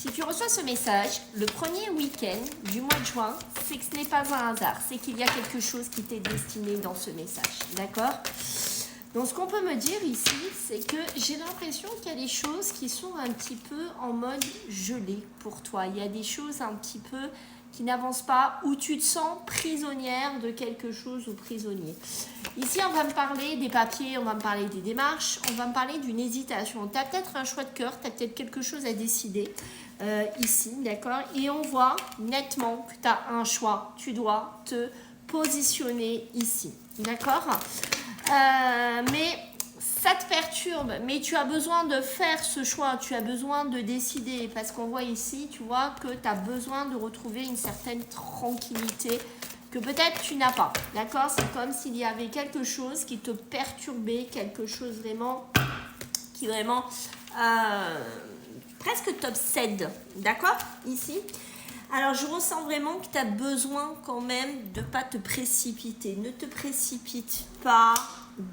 Si tu reçois ce message, le premier week-end du mois de juin, c'est que ce n'est pas un hasard. C'est qu'il y a quelque chose qui t'est destiné dans ce message. D'accord? Donc, ce qu'on peut me dire ici, c'est que j'ai l'impression qu'il y a des choses qui sont un petit peu en mode gelé pour toi. Il y a des choses un petit peu qui n'avancent pas, où tu te sens prisonnière de quelque chose ou prisonnier. Ici, on va me parler des papiers, on va me parler des démarches, on va me parler d'une hésitation. Tu as peut-être un choix de cœur, tu as peut-être quelque chose à décider ici, d'accord? Et on voit nettement que tu as un choix. Tu dois te positionner ici, d'accord? Mais ça te perturbe, mais tu as besoin de faire ce choix, tu as besoin de décider, parce qu'on voit ici, tu vois que tu as besoin de retrouver une certaine tranquillité que peut-être tu n'as pas, d'accord? C'est comme s'il y avait quelque chose qui te perturbait, quelque chose vraiment qui vraiment presque t'obsède, d'accord? Ici. Alors, je ressens vraiment que tu as besoin quand même de ne pas te précipiter. Ne te précipite pas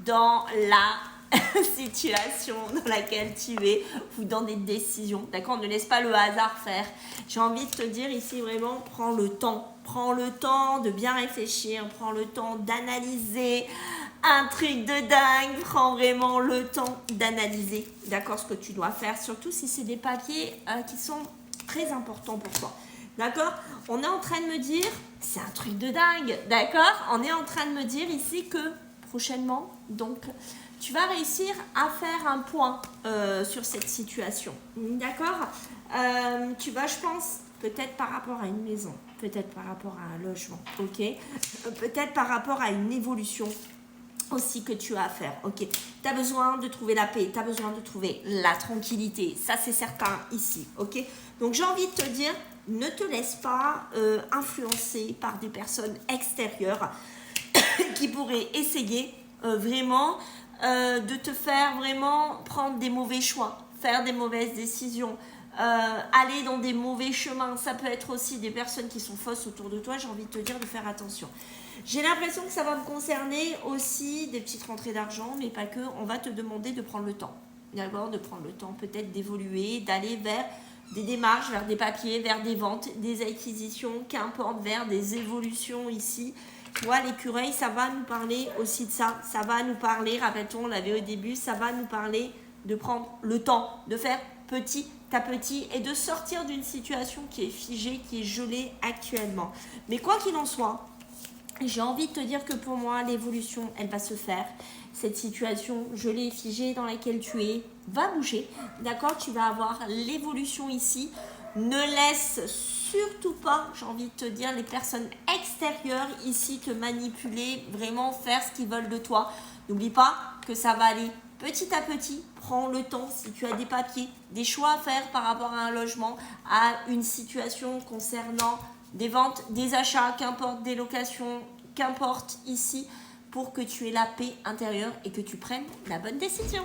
dans la situation dans laquelle tu es ou dans des décisions. D'accord? Ne laisse pas le hasard faire. J'ai envie de te dire ici vraiment, prends le temps. Prends le temps de bien réfléchir. Prends le temps d'analyser un truc de dingue. Prends vraiment le temps d'analyser, d'accord, ce que tu dois faire. Surtout si c'est des papiers qui sont très importants pour toi. D'accord? On est en train de me dire, c'est un truc de dingue, d'accord? On est en train de me dire ici que prochainement, donc, tu vas réussir à faire un point sur cette situation, d'accord? Tu vas, je pense, peut-être par rapport à une maison, peut-être par rapport à un logement, ok? Peut-être par rapport à une évolution aussi que tu as à faire, ok? Tu as besoin de trouver la paix, tu as besoin de trouver la tranquillité, ça c'est certain ici, ok? Donc j'ai envie de te dire, ne te laisse pas influencer par des personnes extérieures qui pourraient essayer vraiment de te faire vraiment prendre des mauvais choix, faire des mauvaises décisions, aller dans des mauvais chemins. Ça peut être aussi des personnes qui sont fausses autour de toi. J'ai envie de te dire de faire attention. J'ai l'impression que ça va me concerner aussi des petites rentrées d'argent, mais pas que. On va te demander de prendre le temps. D'abord, de prendre le temps peut-être d'évoluer, d'aller vers des démarches, vers des papiers, vers des ventes, des acquisitions, qu'importe, vers des évolutions ici. Tu vois, l'écureuil, ça va nous parler aussi de ça. Ça va nous parler, rappelle-t-on, on l'avait au début, ça va nous parler de prendre le temps, de faire petit à petit et de sortir d'une situation qui est figée, qui est gelée actuellement. Mais quoi qu'il en soit, j'ai envie de te dire que pour moi, l'évolution, elle va se faire. Cette situation gelée, figée dans laquelle tu es, va bouger. D'accord? Tu vas avoir l'évolution ici. Ne laisse surtout pas, j'ai envie de te dire, les personnes extérieures ici te manipuler, vraiment faire ce qu'ils veulent de toi. N'oublie pas que ça va aller petit à petit. Prends le temps si tu as des papiers, des choix à faire par rapport à un logement, à une situation concernant des ventes, des achats, qu'importe, des locations, qu'importe ici, pour que tu aies la paix intérieure et que tu prennes la bonne décision.